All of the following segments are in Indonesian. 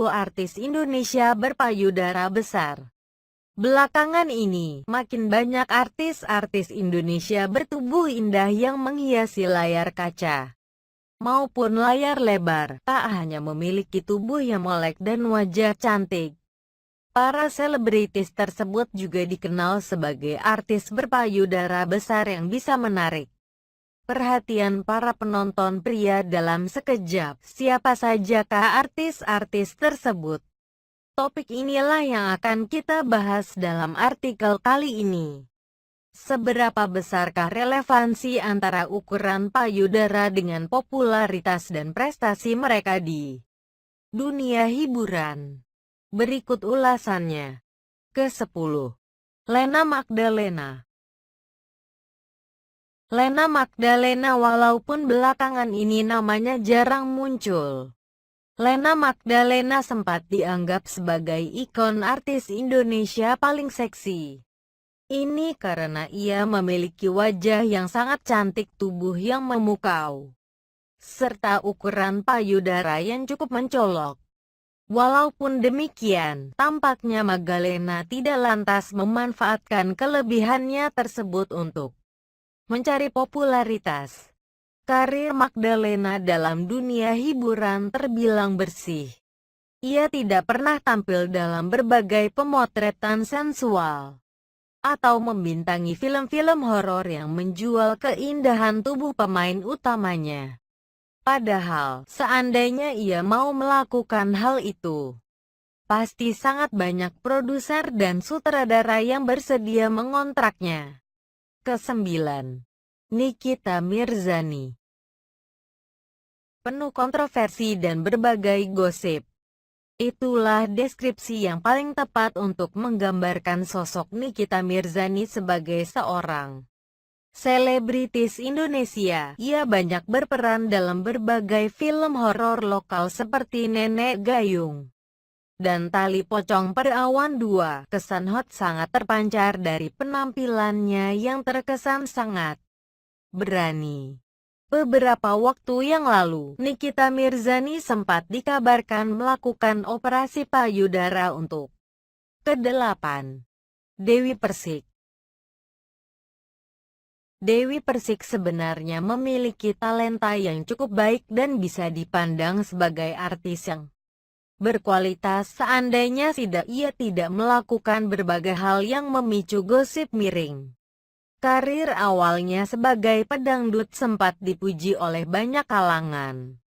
artis Indonesia berpayudara besar. Belakangan ini, makin banyak artis-artis Indonesia bertubuh indah yang menghiasi layar kaca maupun layar lebar, tak hanya memiliki tubuh yang molek dan wajah cantik. Para selebritis tersebut juga dikenal sebagai artis berpayudara besar yang bisa menarik perhatian para penonton pria dalam sekejap. Siapa sajakah artis-artis tersebut? Topik inilah yang akan kita bahas dalam artikel kali ini. Seberapa besarkah relevansi antara ukuran payudara dengan popularitas dan prestasi mereka di dunia hiburan? Berikut ulasannya. Ke-10. Lena Magdalena. Lena Magdalena walaupun belakangan ini namanya jarang muncul. Lena Magdalena sempat dianggap sebagai ikon artis Indonesia paling seksi. Ini karena ia memiliki wajah yang sangat cantik, tubuh yang memukau, serta ukuran payudara yang cukup mencolok. Walaupun demikian, tampaknya Magdalena tidak lantas memanfaatkan kelebihannya tersebut untuk mencari popularitas. Karir Magdalena dalam dunia hiburan terbilang bersih. Ia tidak pernah tampil dalam berbagai pemotretan sensual atau membintangi film-film horor yang menjual keindahan tubuh pemain utamanya. Padahal, seandainya ia mau melakukan hal itu, pasti sangat banyak produser dan sutradara yang bersedia mengontraknya. Ke-9. Nikita Mirzani. Penuh kontroversi dan berbagai gosip. Itulah deskripsi yang paling tepat untuk menggambarkan sosok Nikita Mirzani sebagai seorang selebritis Indonesia. Ia banyak berperan dalam berbagai film horor lokal seperti Nenek Gayung dan Tali Pocong Perawan 2. Kesan hot sangat terpancar dari penampilannya yang terkesan sangat berani. Beberapa waktu yang lalu, Nikita Mirzani sempat dikabarkan melakukan operasi payudara untuk ke-8. Dewi Persik. Dewi Persik sebenarnya memiliki talenta yang cukup baik dan bisa dipandang sebagai artis yang berkualitas seandainya ia tidak melakukan berbagai hal yang memicu gosip miring. Karir awalnya sebagai pedangdut sempat dipuji oleh banyak kalangan.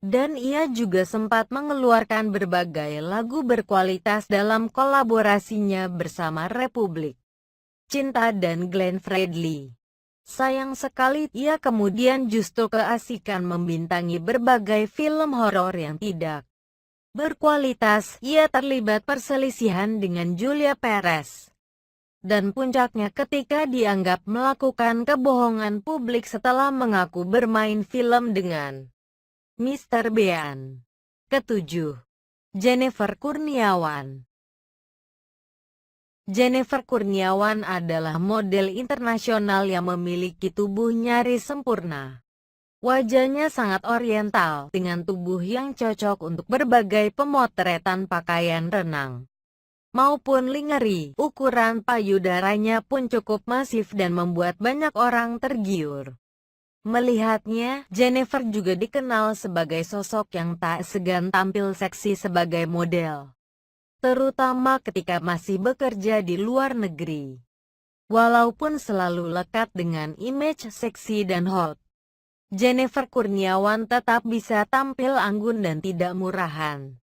Dan ia juga sempat mengeluarkan berbagai lagu berkualitas dalam kolaborasinya bersama Republik Cinta dan Glenn Fredly. Sayang sekali ia kemudian justru keasikan membintangi berbagai film horor yang tidak berkualitas. Ia terlibat perselisihan dengan Julia Perez. Dan puncaknya ketika dianggap melakukan kebohongan publik setelah mengaku bermain film dengan Mr. Bean. Ke-7. Jennifer Kurniawan. Jennifer Kurniawan adalah model internasional yang memiliki tubuh nyaris sempurna. Wajahnya sangat oriental, dengan tubuh yang cocok untuk berbagai pemotretan pakaian renang maupun lingerie. Ukuran payudaranya pun cukup masif dan membuat banyak orang tergiur melihatnya. Jennifer juga dikenal sebagai sosok yang tak segan tampil seksi sebagai model, terutama ketika masih bekerja di luar negeri. Walaupun selalu lekat dengan image seksi dan hot, Jennifer Kurniawan tetap bisa tampil anggun dan tidak murahan.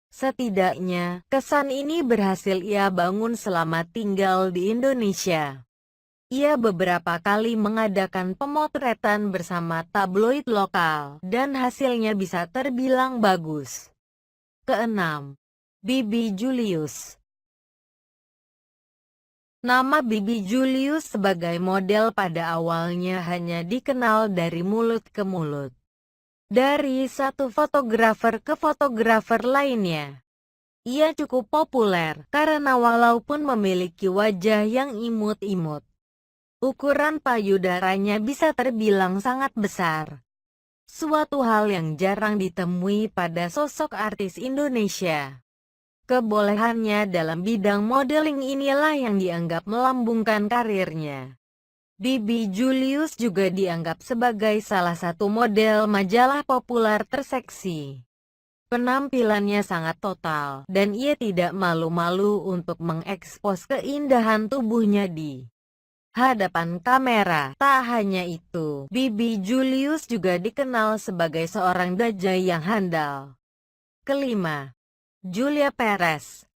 Setidaknya, kesan ini berhasil ia bangun selama tinggal di Indonesia. Ia beberapa kali mengadakan pemotretan bersama tabloid lokal, dan hasilnya bisa terbilang bagus. Ke-6. Bibi Julius. Nama Bibi Julius sebagai model pada awalnya hanya dikenal dari mulut ke mulut. Dari satu fotografer ke fotografer lainnya. Ia cukup populer karena walaupun memiliki wajah yang imut-imut, ukuran payudaranya bisa terbilang sangat besar. Suatu hal yang jarang ditemui pada sosok artis Indonesia. Kebolehannya dalam bidang modeling inilah yang dianggap melambungkan karirnya. Bibi Julius juga dianggap sebagai salah satu model majalah populer terseksi. Penampilannya sangat total, dan ia tidak malu-malu untuk mengekspos keindahan tubuhnya di hadapan kamera. Tak hanya itu, Bibi Julius juga dikenal sebagai seorang dajjal yang handal. Kelima, Julia Perez.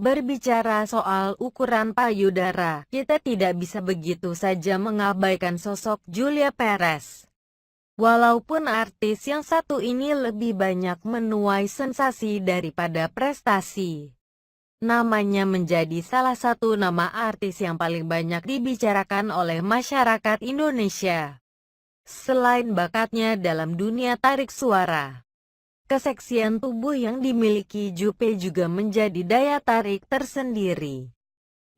Berbicara soal ukuran payudara, kita tidak bisa begitu saja mengabaikan sosok Julia Perez. Walaupun artis yang satu ini lebih banyak menuai sensasi daripada prestasi, namanya menjadi salah satu nama artis yang paling banyak dibicarakan oleh masyarakat Indonesia. Selain bakatnya dalam dunia tarik suara, keseksian tubuh yang dimiliki Jupe juga menjadi daya tarik tersendiri.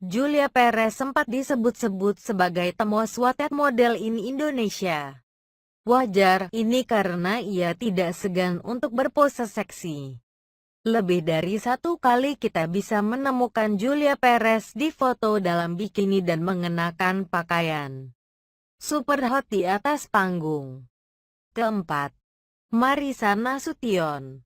Julia Perez sempat disebut-sebut sebagai the most wanted model in Indonesia. Wajar, ini karena ia tidak segan untuk berpose seksi. Lebih dari satu kali kita bisa menemukan Julia Perez di foto dalam bikini dan mengenakan pakaian super hot di atas panggung. Keempat, Marissa Nasution.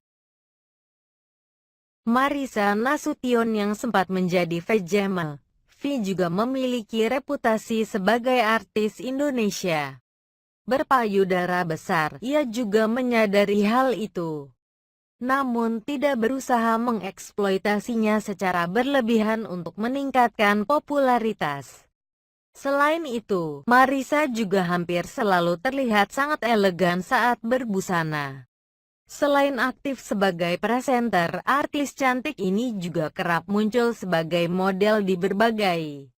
Marissa Nasution yang sempat menjadi Vjamel, V juga memiliki reputasi sebagai artis Indonesia berpayudara besar. Ia juga menyadari hal itu, namun tidak berusaha mengeksploitasinya secara berlebihan untuk meningkatkan popularitas. Selain itu, Marissa juga hampir selalu terlihat sangat elegan saat berbusana. Selain aktif sebagai presenter, artis cantik ini juga kerap muncul sebagai model di berbagai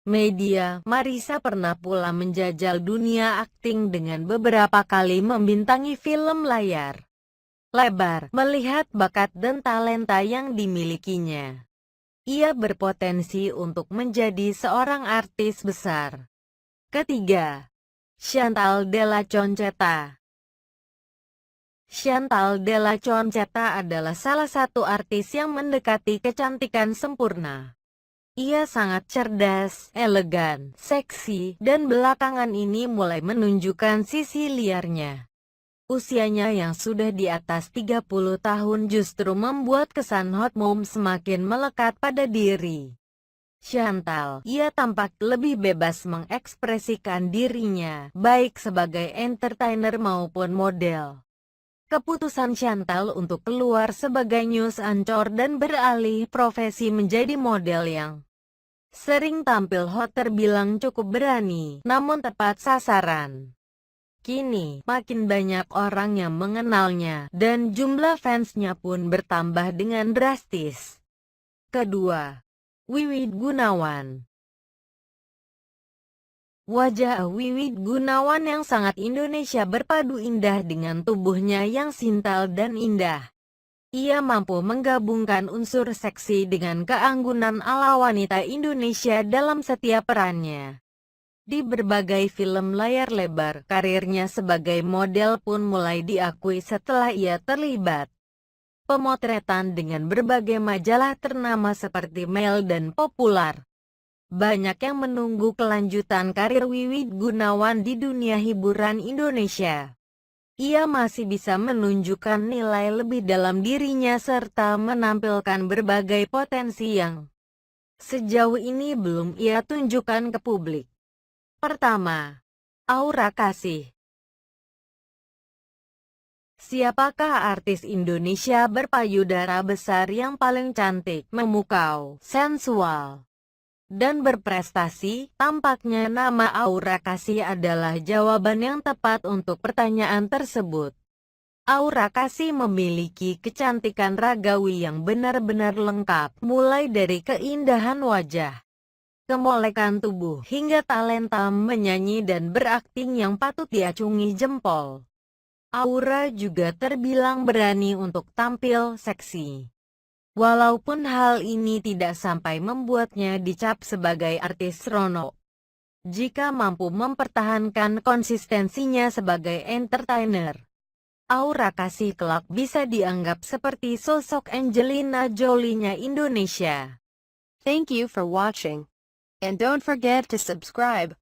media. Marissa pernah pula menjajal dunia akting dengan beberapa kali membintangi film layar lebar. Melihat bakat dan talenta yang dimilikinya, ia berpotensi untuk menjadi seorang artis besar. Ketiga, Chantal Della Concetta. Chantal Della Concetta adalah salah satu artis yang mendekati kecantikan sempurna. Ia sangat cerdas, elegan, seksi, dan belakangan ini mulai menunjukkan sisi liarnya. Usianya yang sudah di atas 30 tahun justru membuat kesan hot mom semakin melekat pada diri Chantal. Ia tampak lebih bebas mengekspresikan dirinya, baik sebagai entertainer maupun model. Keputusan Chantal untuk keluar sebagai news anchor dan beralih profesi menjadi model yang sering tampil hot terbilang cukup berani, namun tepat sasaran. Kini, makin banyak orang yang mengenalnya, dan jumlah fansnya pun bertambah dengan drastis. Kedua, Wiwit Gunawan. Wajah Wiwit Gunawan yang sangat Indonesia berpadu indah dengan tubuhnya yang sintal dan indah. Ia mampu menggabungkan unsur seksi dengan keanggunan ala wanita Indonesia dalam setiap perannya. Di berbagai film layar lebar, karirnya sebagai model pun mulai diakui setelah ia terlibat pemotretan dengan berbagai majalah ternama seperti Mel dan Popular. Banyak yang menunggu kelanjutan karir Wiwit Gunawan di dunia hiburan Indonesia. Ia masih bisa menunjukkan nilai lebih dalam dirinya serta menampilkan berbagai potensi yang sejauh ini belum ia tunjukkan ke publik. Pertama, Aura Kasih. Siapakah artis Indonesia berpayudara besar yang paling cantik, memukau, sensual, dan berprestasi? Tampaknya nama Aura Kasih adalah jawaban yang tepat untuk pertanyaan tersebut. Aura Kasih memiliki kecantikan ragawi yang benar-benar lengkap, mulai dari keindahan wajah, kemolekan tubuh, hingga talenta menyanyi dan berakting yang patut diacungi jempol. Aura juga terbilang berani untuk tampil seksi. Walaupun hal ini tidak sampai membuatnya dicap sebagai artis seronok. jika mampu mempertahankan konsistensinya sebagai entertainer. Aura Kasih kelak bisa dianggap seperti sosok Angelina Jolie-nya Indonesia. Thank you for watching. And don't forget to subscribe.